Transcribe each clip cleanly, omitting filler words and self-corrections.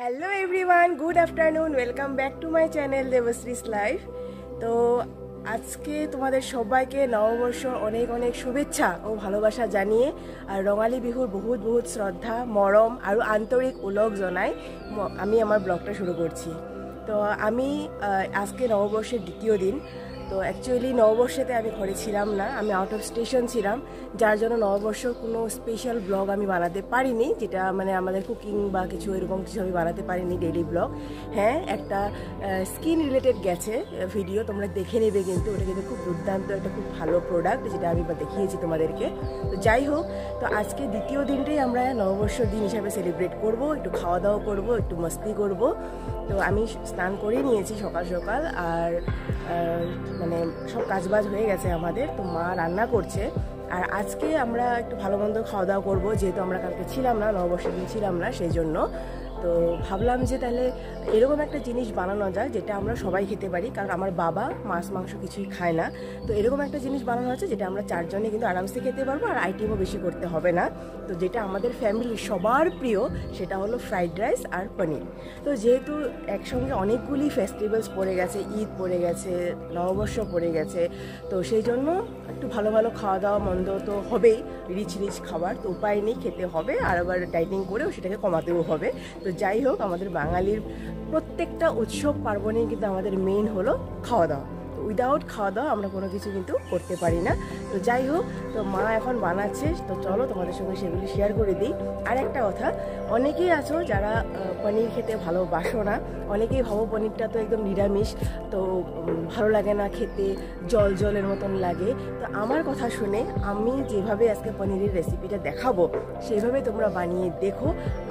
Hello everyone, good afternoon, welcome back to my channel Debashree's life. তো আজকে তোমাদের সবাইকে নববর্ষ অনেক অনেক শুভেচ্ছা ও ভালোবাসা জানিয়ে আর রঙালী বিহুর বহুত বহুত শ্রদ্ধা মরম আর আন্তরিক উলগ জনাই আমি আমার ব্লগটা শুরু করছি। তো আমি আজকে নববর্ষের দ্বিতীয় দিন। তো অ্যাকচুয়ালি নববর্ষেতে আমি ঘরে ছিলাম না, আমি আউট অফ স্টেশন ছিলাম, যার জন্য নববর্ষর কোনো স্পেশাল ব্লগ আমি বানাতে পারিনি, যেটা মানে আমাদের কুকিং বা কিছু এরকম কিছু আমি বানাতে পারিনি ডেইলি ব্লগ। হ্যাঁ, একটা স্কিন রিলেটেড গেছে ভিডিও, তোমরা দেখে নেবে, কিন্তু ওটা কিন্তু খুব দুর্দান্ত একটা খুব ভালো প্রোডাক্ট, যেটা আমি দেখিয়েছি তোমাদেরকে। তো যাই হোক, তো আজকে দ্বিতীয় দিনটাই আমরা নববর্ষর দিন হিসাবে সেলিব্রেট করব, একটু খাওয়া দাওয়া করব, একটু মস্তি করব। তো আমি স্নান করে নিয়েছি সকাল সকাল, আর মানে সব কাজবাজ হয়ে গেছে আমাদের। তো মা রান্না করছে, আর আজকে আমরা একটু ভালো মন্দ খাওয়া দাওয়া করবো, যেহেতু আমরা কালকে ছিলাম না, নববর্ষের দিন ছিলাম না, সেই জন্য। তো ভাবলাম যে তাহলে এরকম একটা জিনিস বানানো যায় যেটা আমরা সবাই খেতে পারি, কারণ আমার বাবা মাছ মাংস কিছুই খায় না। তো এরকম একটা জিনিস বানানো হচ্ছে যেটা আমরা চারজনে কিন্তু আরামসে খেতে পারবো, আর আইটেমও বেশি করতে হবে না। তো যেটা আমাদের ফ্যামিলির সবার প্রিয়, সেটা হলো ফ্রাইড রাইস আর পনির। তো যেহেতু একসঙ্গে অনেকগুলি ফেস্টিভ্যালস পড়ে গেছে, ঈদ পড়ে গেছে, নববর্ষ পড়ে গেছে, তো সেই জন্য একটু ভালো ভালো খাওয়া দাওয়া মন্দ তো হবেই, রিচ রিচ খাবার, তো উপায় নেই, খেতে হবে, আর আবার ডাইটিং করেও সেটাকে কমাতেও হবে। তো যাই হোক, আমাদের বাঙালির প্রত্যেকটা উৎসব পার্বণে কিন্তু আমাদের মেইন হলো খাওয়া দাওয়া। উইদাউট খাওয়া দাওয়া আমরা কোনো কিছু কিন্তু করতে পারি না। তো যাই হোক, তো মা এখন বানাচ্ছে, তো চলো তোমাদের সঙ্গে সেগুলি শেয়ার করে দিই। আর একটা কথা, অনেকেই আছো যারা পনির খেতে ভালোবাসো না, অনেকেই ভাবো পনিরটা তো একদম নিরামিষ, তো ভালো লাগে না খেতে, জল জলের মতন লাগে। তো আমার কথা শুনে আমি যেভাবে আজকে পনিরের রেসিপিটা দেখাবো, সেভাবে তোমরা বানিয়ে দেখো।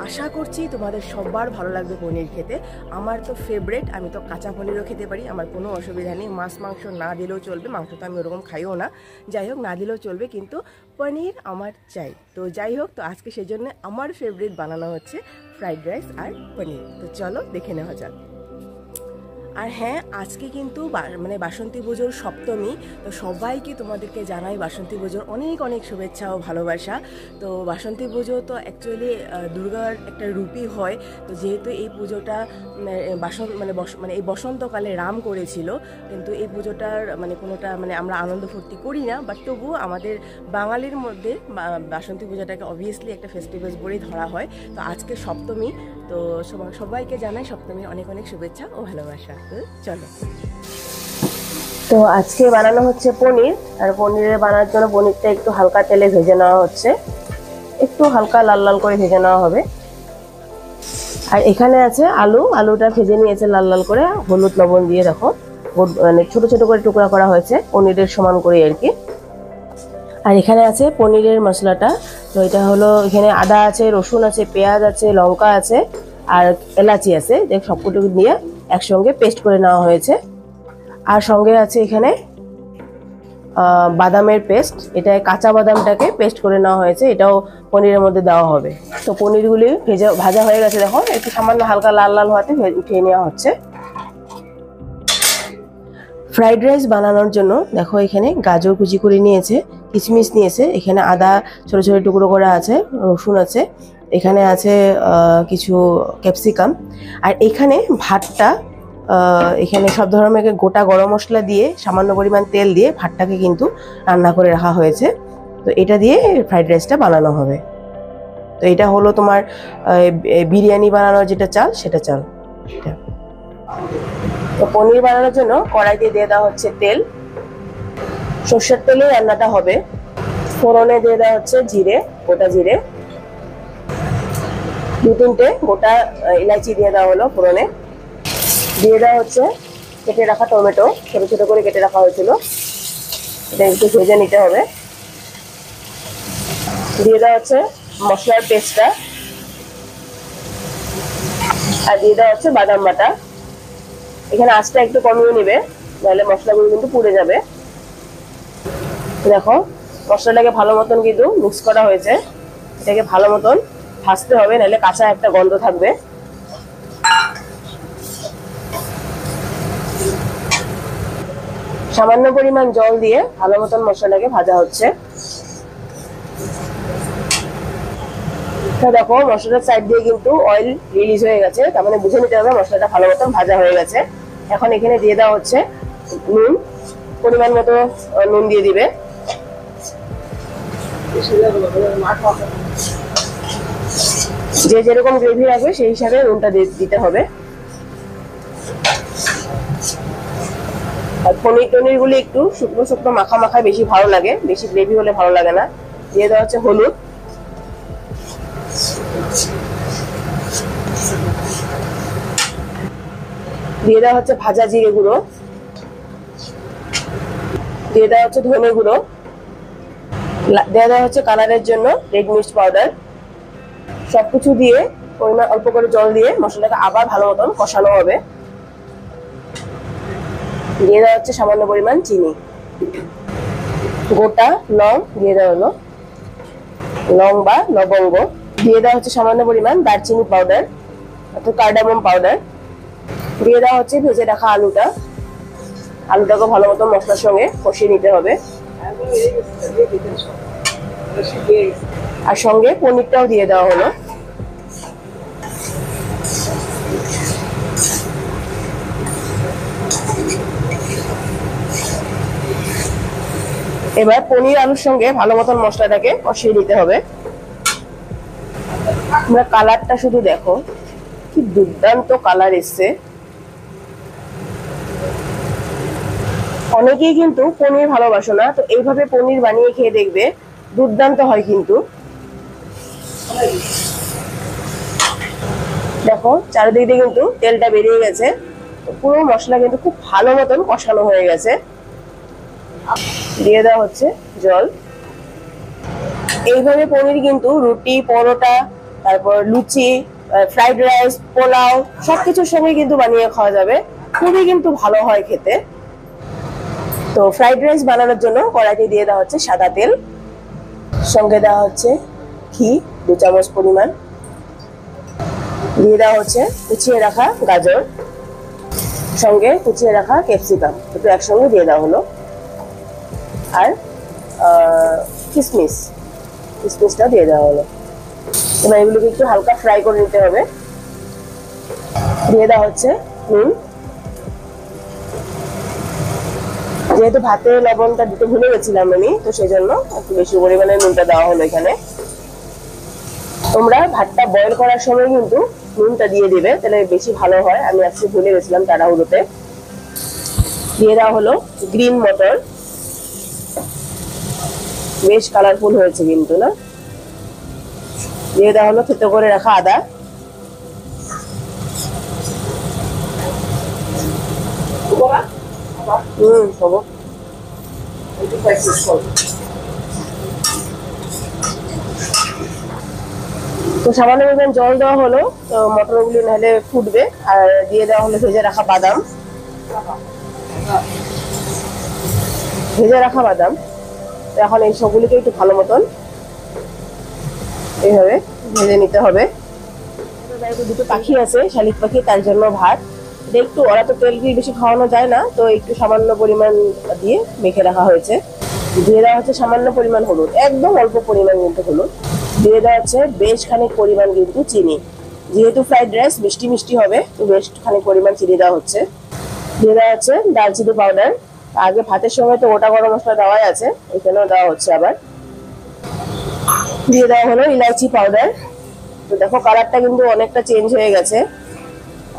আশা করছি তোমাদের সবার ভালো লাগবে পনির খেতে। আমার তো ফেভারেট, আমি তো কাঁচা পনিরও খেতে পারি, আমার কোনো অসুবিধা নেই। মাছ মাংস না দিলেও চলবে, মাংস তো আমি ওরকম খাইও না, যাই হোক না দিলেও চলবে, কিন্তু পনির আমার চাই। তো যাই হোক, তো আজকে সেই জন্য আমার ফেভারিট বানানো হচ্ছে ফ্রাইড রাইস আর পনির। তো চলো দেখে নেওয়া যাক। আর হ্যাঁ, আজকে কিন্তু মানে বাসন্তী পুজোর সপ্তমী। তো সবাইকে তোমাদেরকে জানাই বাসন্তী পুজোর অনেক অনেক শুভেচ্ছা ও ভালোবাসা। তো বাসন্তী পুজো তো অ্যাকচুয়ালি দুর্গার একটা রূপই হয়। তো যেহেতু এই পুজোটা মানে এই বসন্তকালে রাম করেছিল, কিন্তু এই পুজোটার মানে কোনোটা মানে আমরা আনন্দ ফুর্তি করি না, বাট তবুও আমাদের বাঙালির মধ্যে বাসন্তী পূজাটাকে অবভিয়াসলি একটা ফেস্টিভ্যালস বলেই ধরা হয়। তো আজকে সপ্তমী, তো সবাইকে জানাই সপ্তমীর অনেক অনেক শুভেচ্ছা ও ভালোবাসা। চলো, তো আজকে বানানো হচ্ছে পনির, আর পনিরের বানানোর জন্য পনিরটা একটু হালকা তেলে ভেজে নেওয়া হচ্ছে, একটু হালকা লাল লাল করে ভেজে নেওয়া হবে। আর এখানে আছে আলুটা ভেজে নিয়েছে লাল লাল করে, হলুদ লবণ দিয়ে, দেখো মানে ছোট ছোট করে টুকরা করা হয়েছে পনিরের সমান করে আর কি। আর এখানে আছে পনিরের মশলাটা। তো এটা হলো, এখানে আদা আছে, রসুন আছে, পেঁয়াজ আছে, লঙ্কা আছে, আর এলাচি আছে, দেখ সবকটু নিয়ে একসঙ্গে পেস্ট করে নেওয়া হয়েছে। আর সঙ্গে আছে এখানে বাদামের পেস্ট, এটা কাঁচা বাদামটাকে পেস্ট করে নেওয়া হয়েছে, এটাও পনিরের মধ্যে দেওয়া হবে। তো পনিরগুলি ভাজা হয়ে গেছে, দেখো একটু সামান্য হালকা লাল লাল হওয়াতে উঠিয়ে নেওয়া হচ্ছে। ফ্রাইড রাইস বানানোর জন্য দেখো এখানে গাজর কুচি করে নিয়েছে, কিশমিশ নিয়েছে, এখানে আদা ছোট ছোট টুকরো করা আছে, রসুন আছে, এখানে আছে কিছু ক্যাপসিকাম। আর এখানে ভাতটা, এখানে সব ধরনের গোটা গরম মশলা দিয়ে সামান্য পরিমাণ তেল দিয়ে ভাতটাকে কিন্তু রান্না করে রাখা হয়েছে। তো এটা দিয়ে ফ্রাইড রাইসটা বানানো হবে। তো এটা হলো তোমার বিরিয়ানি বানানোর যেটা চাল, সেটা চাল এটা। তো পনির বানানোর জন্য কড়াইতে দিয়ে দেওয়া হচ্ছে তেল, সর্ষের তেলে রান্নাটা হবে। ফোড়নে দিয়ে দেওয়া হচ্ছে জিরে, গোটা জিরে, 2-3টে গোটা ইলাচি দিয়ে দেওয়া হলো ফোড়নে। দিয়ে দেওয়া হচ্ছে কেটে রাখা টমেটো, ছোট ছোট করে কেটে রাখা হয়েছিল, এটা একটু ভেজে নিতে হবে। দিয়ে দেওয়া হচ্ছে মশলার পেস্টটা, আর দিয়ে দেওয়া হচ্ছে বাদাম বাটা। এখানে আঁচটা একটু কমিয়ে নেবে, নাহলে মশলাগুলো কিন্তু পুড়ে যাবে। দেখো মশলাটাকে ভালো মতন কিন্তু মিক্স করা হয়েছে, এটাকে ভালো মতন ভাজতে হবে, নাহলে কাঁচা একটা গন্ধ থাকবে। সামান্য পরিমাণ জল দিয়ে ভালো মতন মশলাটাকে ভাজা হচ্ছে। তো দেখো মশলার সাইড দিয়ে কিন্তু অয়েল রিলিজ হয়ে গেছে, তার মানে বুঝে নিতে হবে মশলাটা ভালো মতন ভাজা হয়ে গেছে। এখন এখানে দিয়ে দেওয়া হচ্ছে নুন, পরিমাণ মতো নুন দিয়ে দিবে। যে যেরকম গ্রেভি রাখবে সেই হিসাবে নুনটা দিতে হবে। আর পনির টনির গুলি একটু শুকনো শুকনো মাখা মাখা বেশি ভালো লাগে, বেশি গ্রেভি হলে ভালো লাগে না। দিয়ে দেওয়া হচ্ছে হলুদ, দিয়ে দেওয়া হচ্ছে ভাজা জিরে গুঁড়ো, দিয়ে দেওয়া হচ্ছে ধনে গুঁড়ো, দিয়ে দেওয়া হচ্ছে কালারের জন্য রেড মির্চ পাউডার। সবকিছু দিয়ে পরিমাণ অল্প করে জল দিয়ে মশলাটাকে আবার ভালো মতন কষানো হবে। দিয়ে দেওয়া হচ্ছে সামান্য পরিমাণ চিনি, গোটা লং দিয়ে দেওয়া হলো, লং বা লবঙ্গ। দিয়ে দেওয়া হচ্ছে সামান্য পরিমাণ দারচিনি পাউডার অর্থাৎ কার্ডামম পাউডার। দিয়ে দেওয়া হচ্ছে ভেজে রাখা আলুটাকে ভালো মতো মশলার সঙ্গে কষিয়ে নিতে হবে। আর সঙ্গে পনিরটাও দিয়ে দেওয়া হলো। এবার পনির আলুর সঙ্গে ভালো মতন মশলাটাকে কষিয়ে নিতে হবে। তোমরা কালারটা শুধু দেখো, কি দুর্দান্ত কালার এসছে। অনেকেই কিন্তু পনির ভালোবাসো না, তো এইভাবে পনির বানিয়ে খেয়ে দেখবে, দুর্দান্ত হয় কিন্তু। দেখো চারিদিক দিয়ে কিন্তু তেলটা বেরিয়ে গেছে, তো পুরো মশলা কিন্তু খুব ভালো মতন কষানো হয়ে গেছে। দিয়ে দেওয়া হচ্ছে জল। এইভাবে পনির কিন্তু রুটি, পরোটা, তারপর লুচি, ফ্রাইড রাইস, পোলাও সবকিছুর সঙ্গে কিন্তু বানিয়ে খাওয়া যাবে, খুবই কিন্তু ভালো হয় খেতে। তো ফ্রাইড রাইস বানানোর জন্য কড়াইতে দিয়ে দেওয়া হচ্ছে সাদা তেল, সঙ্গে দেওয়া হচ্ছে ঘি 2 চামচ পরিমাণ, দিয়ে দেওয়া হচ্ছে কুচিয়ে রাখা গাজর, সঙ্গে কুচিয়ে রাখা ক্যাপসিকাম একটু একসঙ্গে দিয়ে দেওয়া হলো। আর কিসমিসটা দিয়ে দেওয়া হলো। এবার এগুলোকে একটু হালকা ফ্রাই করে নিতে হবে। দিয়ে দেওয়া হচ্ছে নুন, যেহেতু ভাতে লবণটা দিতে ভুলে গেছিলাম আমি, তো সেই জন্য একটু বেশি পরিমাণে নুনটা দেওয়া হলো এখানে। তোমরা ভাতটা বয়েল করার সময় কিন্তু নুনটা দিয়ে দিবে, তাহলে বেশি ভালো হয়। আমি আজকে ভুলে গেছিলাম তাড়াহুড়োতে। দিয়ে দেওয়া হলো গ্রিন মটর, বেশ কালারফুল হয়েছে কিন্তু না। দিয়ে দেওয়া হলো থেতো করে রাখা আদা, তো সামান্য পরিমাণ জল দেওয়া হলো, তো মটরগুলি নাহলে ফুটবে। আর দিয়ে দেওয়া হলো ভেজে রাখা বাদাম, তো এখন এই সবগুলিকে একটু ভালো মতন এইভাবে ভেজে নিতে হবে। দুটো পাখি আছে, শালিক পাখি, তার জন্য ভাত একটু, ওরা তো তেল দিয়ে বেশি খাওয়ানো যায় না, তো একটু সামান্য পরিমাণ দিয়ে মেখে রাখা হয়েছে। দিয়ে দেওয়া হচ্ছে সামান্য পরিমাণ হলুদ, একদম অল্প পরিমাণ কিন্তু হলুদ। দিয়ে দেওয়া হচ্ছে বেশ খানিক পরিমাণ কিন্তু চিনি, যেহেতু ফ্রাইড রাইস মিষ্টি মিষ্টি হবে, তো বেশ খানিক পরিমাণ চিনি দেওয়া হচ্ছে। দিয়ে দেওয়া হচ্ছে দারচিনি পাউডার, আগে ভাতের সঙ্গে তো গোটা গরম মশলা দেওয়াই আছে, এখানেও দেওয়া হচ্ছে আবার। দিয়ে দেওয়া হলো ইলাইচি পাউডার। তো দেখো কালারটা কিন্তু অনেকটা চেঞ্জ হয়ে গেছে,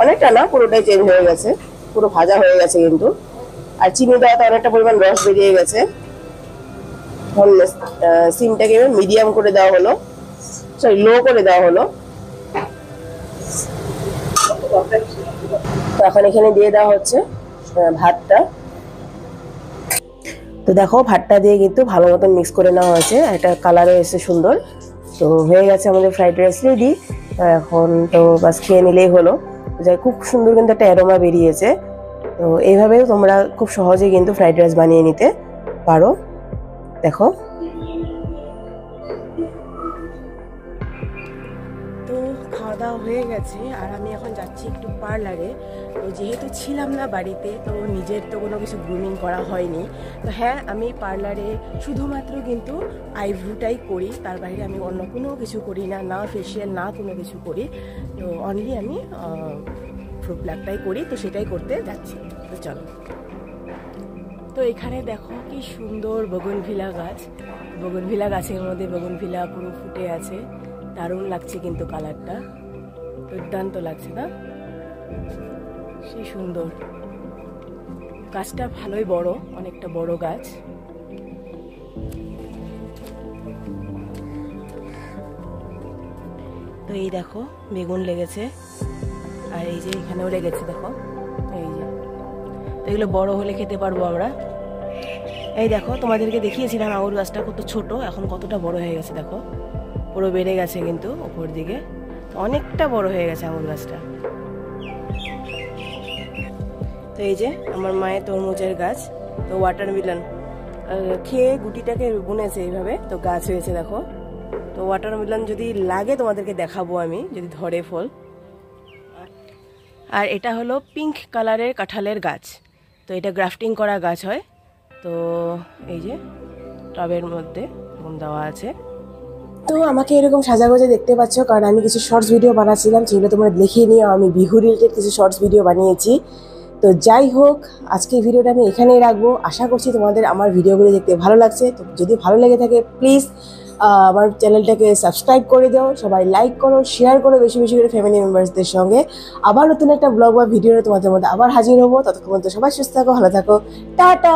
অনেকটা না পুরোটাই চেঞ্জ হয়ে গেছে, পুরো ভাজা হয়ে গেছে কিন্তু। আর চিনি দেওয়াতে অনেকটা পরিমাণ রস বেরিয়ে গেছে। সিমটাকে মিডিয়াম করে দেওয়া হলো, সরি লো করে দেওয়া হলো। তো এখন এখানে দিয়ে দেওয়া হচ্ছে ভাতটা। তো দেখো ভাতটা দিয়ে কিন্তু ভালো মতন মিক্স করে নেওয়া হয়েছে, একটা কালারও এসে সুন্দর। তো হয়ে গেছে আমাদের ফ্রাইড রাইস রেডি। এখন তো বাস খেয়ে নিলেই হলো। যাই, খুব সুন্দর কিন্তু একটা অ্যারোমা বেরিয়েছে। তো এইভাবেও তোমরা খুব সহজে কিন্তু ফ্রাইড রাইস বানিয়ে নিতে পারো। দেখো তো খাওয়া দাওয়া হয়ে গেছে, আর আমি এখন যাচ্ছি একটু পার্লারে। তো যেহেতু ছিলাম না বাড়িতে, তো নিজের তো কোনো কিছু গ্রুমিং করা হয়নি। তো হ্যাঁ, আমি পার্লারে শুধুমাত্র কিন্তু আইব্রোটাই করি, তার বাইরে আমি অন্য কোনো কিছু করি না, না ফেসিয়াল না কোনো কিছু করি। তো অনলি আমি প্রো প্লাগটাই করি, তো সেটাই করতে যাচ্ছি। তো চলো। তো এখানে দেখো কি সুন্দর বগনভিলা গাছ, বগনভিলা গাছের মধ্যে বগনভিলা পুরো ফুটে আছে, দারুণ লাগছে কিন্তু কালারটা, দুর্দান্ত লাগছে না? সেই সুন্দর গাছটা, ভালোই বড়, অনেকটা বড় গাছ। তো এই দেখো বেগুন লেগেছে, আর এই যে এখানেও লেগেছে দেখো, এই যে। তো এগুলো বড় হলে খেতে পারবো আমরা। এই দেখো তোমাদেরকে দেখিয়েছিলাম আঙুর গাছটা কত ছোট, এখন কতটা বড় হয়ে গেছে দেখো, পুরো বেড়ে গেছে কিন্তু উপর দিকে, অনেকটা বড় হয়ে গেছে আঙুর গাছটা। তো এই যে আমার মায়ের তরমুজের গাছ, তো ওয়াটারমেলন খেয়ে গুটিটাকে বুনেছে এইভাবে, তো গাছ হয়েছে দেখো। তো ওয়াটারমেলন যদি লাগে তোমাদেরকে দেখাবো আমি, যদি ধরে ফল। আর এটা হলো পিঙ্ক কালারের কাঁঠালের গাছ, তো এটা গ্রাফটিং করা গাছ হয়। তো এই যে টবের মধ্যে এরকম দেওয়া আছে। তো আমাকে এরকম সাজাগোজে দেখতে পাচ্ছ, কারণ আমি কিছু শর্টস ভিডিও বানাচ্ছিলাম, যেগুলো তোমরা দেখিয়ে নিও। আমি বিহু রিলেটেড কিছু শর্টস ভিডিও বানিয়েছি। তো যাই হোক, আজকে ভিডিওটা আমি এখানেই রাখবো। আশা করছি তোমাদের আমার ভিডিওগুলো দেখতে ভালো লাগছে। তো যদি ভালো লেগে থাকে প্লিজ আমার চ্যানেলটাকে সাবস্ক্রাইব করে দাও, সবাই লাইক করো, শেয়ার করো বেশি বেশি করে ফ্যামিলি মেম্বার্সদের সঙ্গে। আবার নতুন একটা ব্লগ বা ভিডিও তোমাদের মধ্যে আবার হাজির হবো। ততক্ষণ পর্যন্ত সবাই সুস্থ থাকো, ভালো থাকো, টাটা।